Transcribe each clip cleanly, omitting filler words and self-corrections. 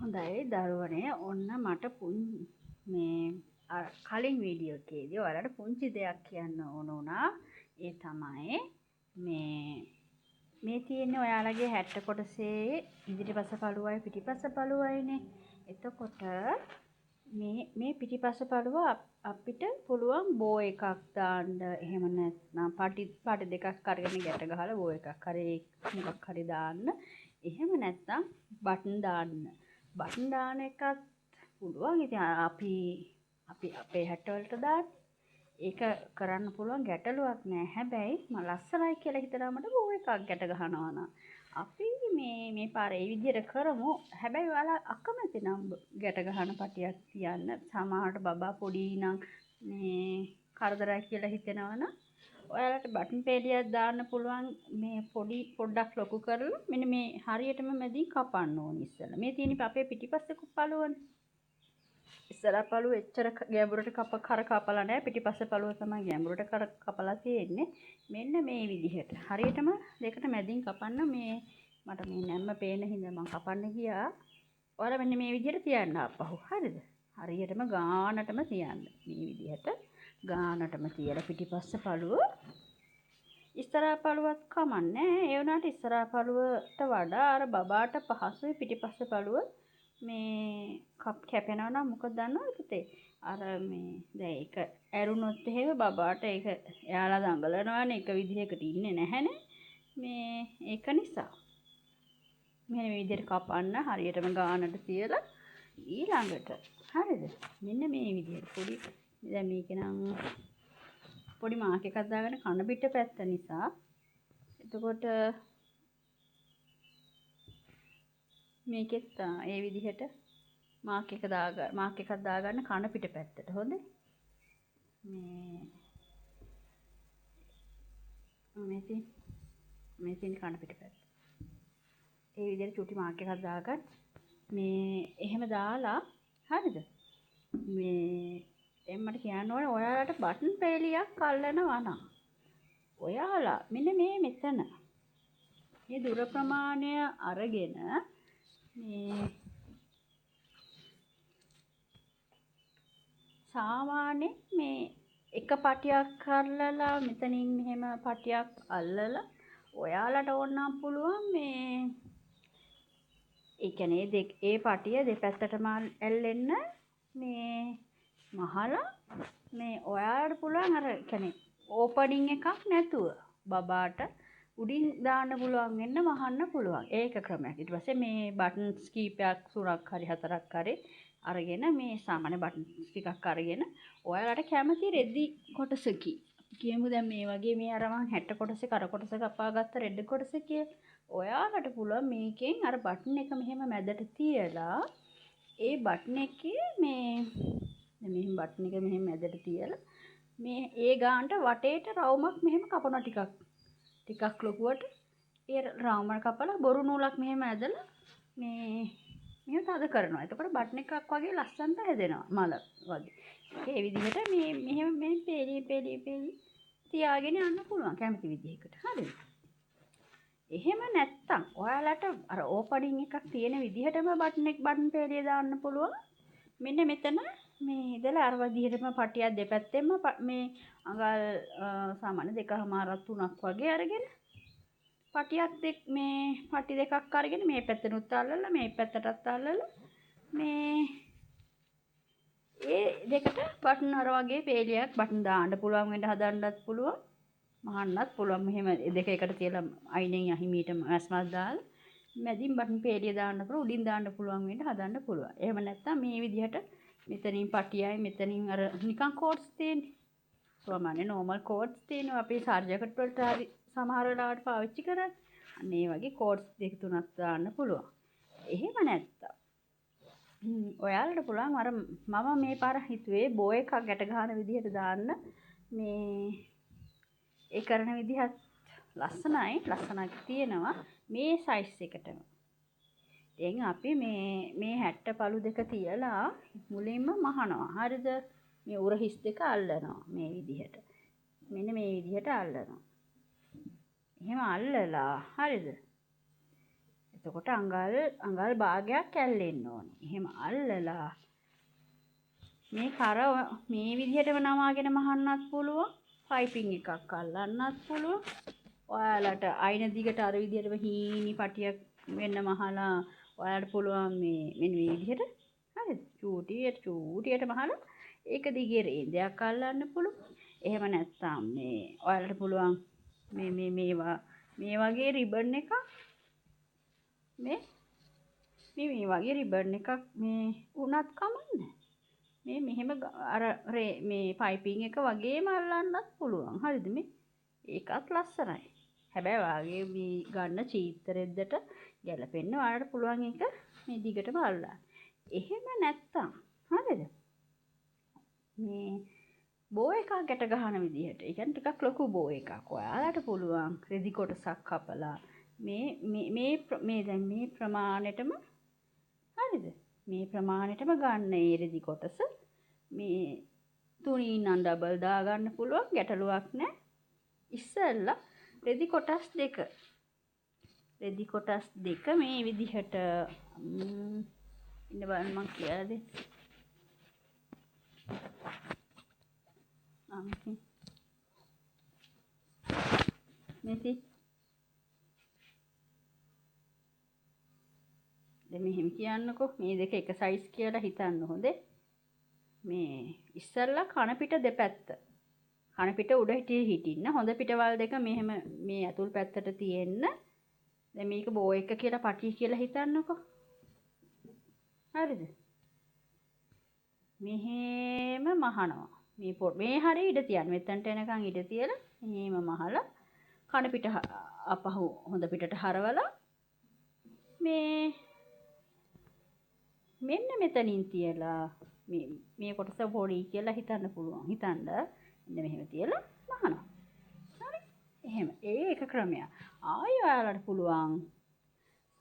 හොඳයි දරුවනේ ඔන්න මට මේ කලින් වීඩියෝ එකේදී ඔයාලට පුංචි දෙයක් කියන්න ඕන වුණා. ඒ තමයි මේ තියෙන්නේ ඔයාලගේ 60 කොටසේ ඉදිරිපස පළුවයි පිටිපස පළුවයිනේ. එතකොට මේ පිටිපස පළුව අපිට පුළුවන් බෝ එකක් දාන්න. එහෙම නැත්නම් පාටි දෙකක් අරගෙන ගැට ගහලා බෝ එකක් හරි මොකක් හරි දාන්න. එහෙම නැත්නම් බටන් දාන්න. බටන් දාන එකත් පුළුවන්. ඉතින් අපි අපේ හැට වලට දාන්න. ඒක කරන්න පුළුවන් ගැටලුවක් නෑ. හැබැයි මම ලස්සනයි කියලා හිතනමට බෝ එකක් ගැට ගහනවා නම් අපි මේ පාරේ මේ විදිහට කරමු. හැබැයි ඔයාලා අකමැති නම් ගැට ගහන පටියක් තියන්න. සමහරට බබා පොඩි නම් මේ කරදරයි කියලා හිතෙනවනම් ඔයාලට බටන් පේලියක් දාන්න පුළුවන්. මේ පොඩ්ඩක් ලොකු කරලා මෙන්න මේ හරියටම මැදින් කපන්න ඕනේ ඉස්සෙල්ලා. මේ තියෙන්නේ අපේ පිටිපස්සේ පළුවනේ. ඉස්සරහ පළුව එච්චර ගැඹුරට කපලා නැහැ. පිටිපස්සේ පළුව තමයි ගැඹුරට කපලා තියෙන්නේ. මෙන්න මේ විදිහට. හරියටම දෙකට මැදින් කපන්න. මට මේ නැම්ම පේන හින්දා මම කපන්න ගියා. ඔයාලා මෙන්න මේ විදිහට තියන්න ආපහු. හරිද? හරියටම ගානටම තියන්න. මේ විදිහට ගානටම තියලා පිටිපස්ස පළුව ඉස්සරහ පළුවත් කමන්නේ. ඒ වුණාට ඉස්සරහ පළුවට වඩා අර බබාට පහසුයි පිටිපස්ස පළුව මේ කැපෙනවා නම් මොකද දන්නවද පුතේ? අර දැන් ඒක ඇරුණොත් එහෙම බබාට ඒක එයාලා දඟලනවානේ එක විදිහකට ඉන්නේ නැහැනේ. ඒක නිසා මෙන්න මේ විදිහට කපන්න හරියටම ගානට තියලා ඊළඟට හරිද? මෙන්න මේ විදිහට පොඩි දැන් මේක නම් පොඩි මාක් එකක් දාගෙන කන පිට පැත්ත නිසා එතකොට මේකෙත් ඒ විදිහට මාක් එකක් දාගන්න කන පිට පැත්තට. හොඳයි. මේ තියෙන කන පිට පැත්ත. ඒ විදිහට චුටි මාක් එකක් දාගන්න. එහෙම දාලා හරිද? එම්මට කියන්න ඕනේ ඔයාලට බටන් පේලියක් අල්ලනවා නම් ඔයාලා මෙන්න මෙතන මේ දුර ප්‍රමාණය අරගෙන සාමාන්‍ය මේ එක පටියක් අල්ලලා මෙතනින් මෙහෙම පටියක් අල්ලලා ඔයාලට ඕනනම් පුළුවන් ඒ කියන්නේ ඒ පටිය දෙපැත්තටම ඇල්ලෙන්න මහලා ඔයාලට පුළුවන් අර කියන්නේ ඕපනින් එකක් නැතුව බබාට උඩින් දාන්න පුළුවන් වෙන්න වහන්න පුළුවන්. ඒක ක්‍රමයක්. ඊට පස්සේ මේ බටන්ස් කීපයක් 3ක් හරි 4ක් හරි අරගෙන මේ සාමාන්‍ය බටන්ස් ටිකක් අරගෙන ඔයාලට කැමති රෙදි කොටසකින් කියමු දැන් මේ වගේ මේ අර මං 60 කොටසේ කර කොටස කපාගත්ත රෙදි කොටස ඔයාලට පුළුවන් මේකෙන් අර බටන් එක මෙහෙම මැදට තියලා ඒ බටන් එකේ මෙහෙම බටන් එක මෙහෙම මැදට තියලා ඒ ගානට වටේට රවුමක් මෙහෙම කපනවා ටිකක් ලොකුවට. ඒ රවුම කපලා බොරු නූලක් මෙහෙම ඇදලා මෙහෙම තද කරනවා. එතකොට බටන් එකක් වගේ ලස්සනට හැදෙනවා මල වගේ. ඒ විදිහට මෙහෙම පේලි තියාගෙන යන්න පුළුවන් කැමති විදිහකට. හරිද? එහෙම නැත්තම් ඔයාලට අර ඕපනින් එකක් තියෙන විදිහටම බටන් පේලිය දාන්න පුළුවන්. මෙන්න මෙතන ඉඳලා අර විදිහටම පටියක් දෙපැත්තෙම මේ අඟල් සාමාන්‍ය 2.5 3ක් වගේ අරගෙන පටි දෙකක් අරගෙන මේ පැත්තට අල්ලලා මේ පැත්තටත් අල්ලලා ඒ දෙකට බටන් අර වගේ පේලියක් බටන් දාන්න පුළුවන් වෙන්න හදන්නත් පුළුවන්. මහන්නත් පුළුවන්. මෙහෙම දෙක එකට තියලා අයිනෙන් අහිමීට මැස්මක් දාලා මැදින් බටන් පේලිය දාන්න පුළුවන්. උඩින් දාන්න පුළුවන් වෙන්න හදන්න පුළුවන්. එහෙම නැත්නම් මේ විදිහට මෙතනින් පටියයි මෙතනින් අර නිකන් කෝඩ්ස් තියෙන්නේ. සාමාන්‍ය නෝමල් කෝඩ්ස් තියෙනවා. අපි සර්ජකට් වලට හරි සමහර වෙලාවට පාවිච්චි කරන්නේ. අන්න ඒ වගේ කෝඩ්ස් දෙක තුනක් දාන්න පුළුවන්. එහෙම නැත්තම් ඔයාලට පුළුවන් අර මම මේ පාර හිතුවේ බෝ එකක් ගැට ගන්න විදිහට දාන්න. ඒ කරන විදිහත් ලස්සනක් තියෙනවා මේ සයිස් එකටම. දැන් අපි මේ 60 පළු දෙක තියලා මුලින්ම මහනවා. හරිද? මේ උර හිස් දෙක අල්ලනවා මේ විදිහට. මෙන්න මේ විදිහට අල්ලනවා. එහෙම අල්ලලා හරිද? එතකොට අඟල් භාගයක් ඇල්ලෙන්න ඕනේ. එහෙම අල්ලලා මේ කර මේ විදිහටම නමාගෙන මහන්නත් පුළුවන්. පයිපින් එකක් අල්ලන්නත් පුළුවන්. ඔයාලට අයින දිගට අර විදිහටම හීනි පටියක් වෙන්න මහලා ඔයාලට පුළුවන් මේ මෙන්න මේ විදිහට. හරිද? චූටියට මහලා ඒක දිගේ රේන්දයක් අල්ලන්න පුළුවන්. එහෙම නැත්නම් මේ ඔයාලට පුළුවන් මේ වගේ රිබන් එකක් මේ වගේ රිබන් එකක් මේ උනත් කමන්නේ. මේ මෙහෙම අර මේ පයිපින් එක වගේම අල්ලන්නත් පුළුවන්. හරිද මේ? ඒකත් ලස්සනයි. හැබැයි වාගේ මේ ගන්න චීත්තරෙද්දට ගැලපෙන්න ඔයාලට පුළුවන් එක මේ දිගටම අල්ලන්න. එහෙම නැත්තම් හරිද? මේ බෝ එකක් ගැට ගන්න විදිහට. ඒ කියන්නේ ටිකක් ලොකු බෝ එකක්. ඔයාලට පුළුවන් රෙදි කොටසක් කපලා මේ දැන් මේ ප්‍රමාණයටම හරිද? මේ ප්‍රමාණයටම ගන්න ඒ රෙදි කොටස මේ තුනින් නම් ඩබල් දාගන්න පුළුවන් ගැටලුවක් නැහැ. ඉස්සෙල්ලා රෙදි කොටස් දෙක මේ විදිහට ඉන්න බලන්න මම කියලා දෙන්න. මෙති දැන් මෙහෙම කියන්නකෝ මේ දෙක එක සයිස් කියලා හිතන්න හොඳේ. මේ ඉස්සල්ලා කන පිට දෙපැත්ත. කන පිට උඩ හිටින්න. හොඳ පිටවල් දෙක මෙහෙම මේ ඇතුල් පැත්තට තියෙන්න. දැන් මේක බෝ එක කියලා පටි කියලා හිතන්නකෝ. හරිද? මෙහෙම මහනවා. මේ හරිය ඉඩ තියන්න. මෙතනට එනකන් ඉඩ තියලා මෙහෙම මහලා කන පිට අපහු හොඳ පිටට හරවලා මේ මෙන්න මෙතනින් තියලා මේ කොටස පොඩි කියලා හිතන්න පුළුවන්. හිතන්න මෙන්න මෙහෙම තියලා මහනවා. හරි? එහෙම. ඒක ක්‍රමයක්. ආයෙ ඔයාලට පුළුවන්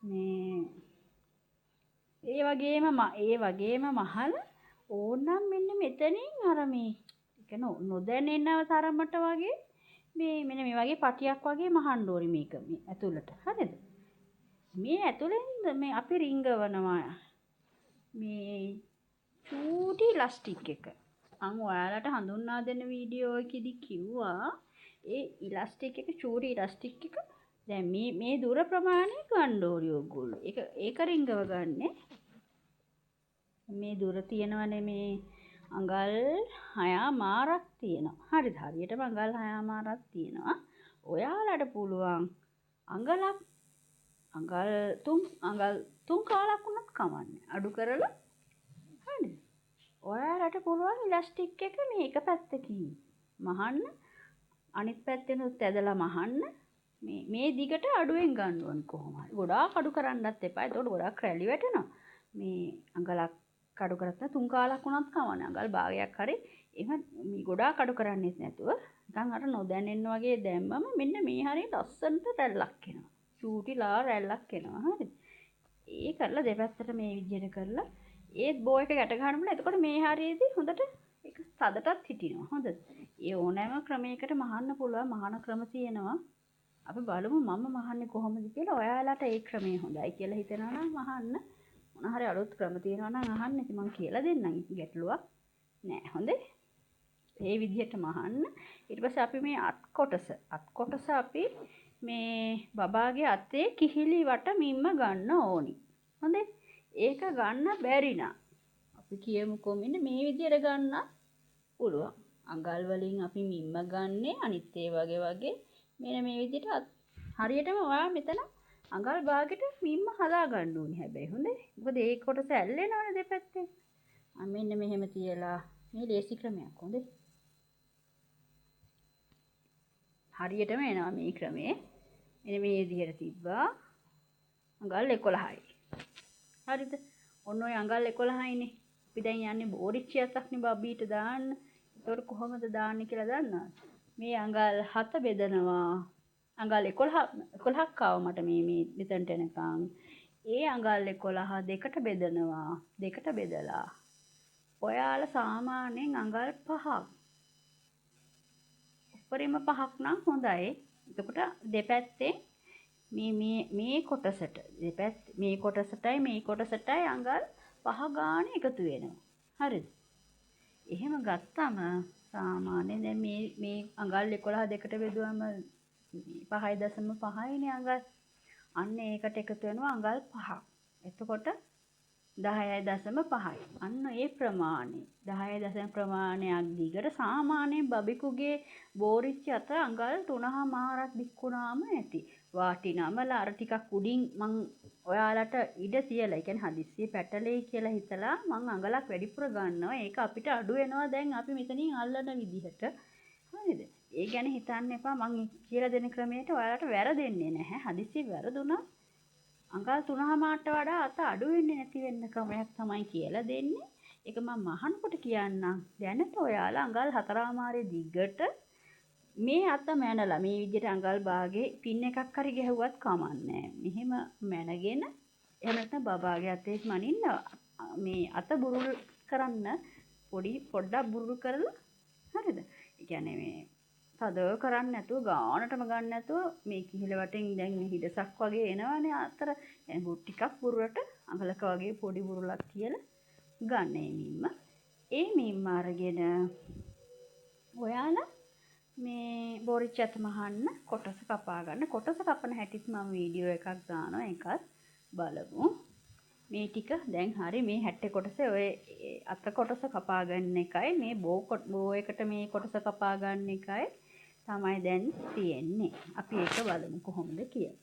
මේ ඒ වගේම මහලා ඕනනම් මෙන්න මෙතනින් අර මේ ඒක නොදැනෙනව තරමට වගේ මෙන්න මේ වගේ පටියක් වගේ මහන්න ඕනි මේක මේ ඇතුළට. හරිද? මේ ඇතුළෙන් මේ අපි රිංගවනවා මේ චූටි ඉලාස්ටික් එක. මම ඔයාලට හඳුන්වා දෙන වීඩියෝ එකේදී කිව්වා ඒ ඉලාස්ටික් එක චූටි ඉලාස්ටික් එක දැන් මේ දුර ප්‍රමාණය ගන්න ඕනි ඔයගොල්ලෝ. ඒක රිංගව ගන්නේ. මේ දුර තියෙනවනේ මේ අඟල් 6මාරක් තියෙනවා. හරිද? හරියටම අඟල් 6මාරක් තියෙනවා. ඔයාලට පුළුවන් අඟල් 3 කාලක් වුණත් කමන්නේ. අඩු කරලා හරිද? ඔයාලට පුළුවන් ඉලාස්ටික් එක මේ එක පැත්තකින් මහන්න අනිත් පැත්තෙන් ඇදලා මහන්න මේ දිගට අඩුවෙන් ගන්න ඕනේ කොහොම හරි. ගොඩාක් අඩු කරන්නත් එපා. ඒතකොට ගොඩාක් රැලි වැටෙනවා. මේ අඟලක් අඩු කරත් 3 කාලක් වුණත් කමන්නේ. අඟල් භාගයක් හරි එහෙම මේ ගොඩාක් අඩු කරන්නේත් නැතුව නිකන් අර නොදැනෙන්න වගේ දැම්මම මෙන්න මේ හරිය ලස්සනට රැල්ලක් එනවා. චූටිලා රැල්ලක් එනවා. හරිද? ඒ කරලා දෙපැත්තට මේ විදිහට කරලා ඒත් බෝ එක ගැට ගන්න බෑ. එතකොට මේ හරියේදී හොඳට ඒක තදටත් හිටිනවා. හොඳද? ඒ ඕනෑම ක්‍රමයකට මහන්න පුළුවන් මහන ක්‍රම තියෙනවා. අපි බලමු මම මහන්නේ කොහොමද කියලා. ඔයාලට ඒ ක්‍රමය හොඳයි කියලා හිතනවා නම් මහන්න. මොන හරි අලුත් ක්‍රම තියෙනවා නම් අහන්න. ඉතින් මම කියලා දෙන්නම්. ගැටලුවක් නෑ. හොඳේ? මේ විදිහට මහන්න. ඊට පස්සේ අපි මේ අත් කොටස අපි මේ බබාගේ අතේ කිහිලි වට මිම්ම ගන්න ඕනි. හොඳේ? ඒක ගන්න බැරි නම් අපි කියමුකෝ මෙන්න මේ විදිහට ගන්න පුළුවන්. අඟල් වලින් අපි මිම්ම ගන්නේ අනිත් ඒ වගේ මෙන්න මේ විදිහට හරියටම ඔයා මෙතන අඟල් භාගෙට මිම්ම හදා ගන්න ඕනි හැබැයි. හොඳේ? මොකද ඒ කොටස ඇල්ලෙනවනේ දෙපැත්තෙන්. මෙන්න මෙහෙම තියලා මේ ලේසි ක්‍රමයක්. හොඳේ? හරියටම එනවා මේ ක්‍රමේ. මෙන්න මේ විදිහට තිබ්බා. අඟල් 11යි. හරිද? ඔන්න ඔය අඟල් 11යිනේ. අපි දැන් යන්නේ බෝරිච්චියක්නේ බබීට දාන්න. ඒකට කොහොමද දාන්නේ කියලා දන්නවද? මේ අඟල් 7 බෙදනවා. අඟල් 11ක් ආව මට මේ මෙතනට එනකන්. ඒ අඟල් 11 දෙකට බෙදනවා. දෙකට බෙදලා ඔයාලා සාමාන්‍යයෙන් අඟල් 5ක්. උඩරිම 5ක් නම් හොඳයි. එතකොට දෙපැත්තෙන් මේ කොටසට මේ කොටසටයි මේ කොටසටයි අඟල් 5 ගාන එකතු වෙනවා. හරිද? එහෙම ගත්තම සාමාන්‍යයෙන් දැන් මේ අඟල් 11 දෙකට බෙදුවම 5.5යිනේ අඟල්. අන්න ඒකට එකතු වෙනවා අඟල් 5. එතකොට 10.5යි. අන්න ඒ ප්‍රමාණය 10 ප්‍රමාණයක් දිගට සාමාන්‍යයෙන් බබෙකුගේ බෝරිච්ච අත අඟල් 3මාරක් දික්ුණාම ඇති. වාටිනමලා අර ටිකක් උඩින් මං ඔයාලට ඉඩ තියලා, ඒ කියන්නේ හදිස්සිය පැටලෙයි කියලා හිතලා මං අඟලක් වැඩිපුර ගන්නවා. ඒක අපිට අඩු වෙනවා දැන් අපි මෙතනින් අල්ලන විදිහට. හරිද? ඒ ගැන හිතන්න එපා. මං කියලා දෙන ක්‍රමයට ඔයාලට වැරදෙන්නේ නැහැ. හදිස්සිය වැරදුනා අඟල් 3මාරට වඩා අත අඩු වෙන්නේ නැති වෙන්න ක්‍රමයක් තමයි කියලා දෙන්නේ. ඒක මම මහනකොට කියන්නම්. දැනට ඔයාලා අඟල් 4මාරේ දිගට මේ අත මැනලා මේ විදිහට අඟල් භාගේ පින් එකක් හරි ගැහුවත් කමන්නේ. මෙහෙම මැනගෙන එහෙම නැත්නම් බබාගේ අතේ මනින්න මේ අත බුරුල් කරන්න පොඩ්ඩක් බුරුල් කරලා. හරිද? ඒ කියන්නේ මේ තදව කරන්නේ නැතුව ගානටම ගන්න නැතුව මේ කිහිල වටෙන් දැන් මේ හිඩසක් වගේ එනවනේ අතර. يعني ටිකක් බුරුලට අඟලක වගේ පොඩි බුරුලක් කියලා ගන්න ඒ මිම්ම අරගෙන ඔයාලා මේ බෝරිච්ච අත මහන්න කොටස කපා ගන්න. කොටස කපන හැටිත් මම වීඩියෝ එකක් දානවා. ඒකත් බලමු. මේ ටික දැන් හරි මේ 60 කොටසේ ඔය අත කොටස කපා ගන්න එකයි මේ බෝ එකට මේ කොටස කපා ගන්න එකයි තමයි දැන් තියෙන්නේ. අපි ඒක බලමු කොහොමද කියලා.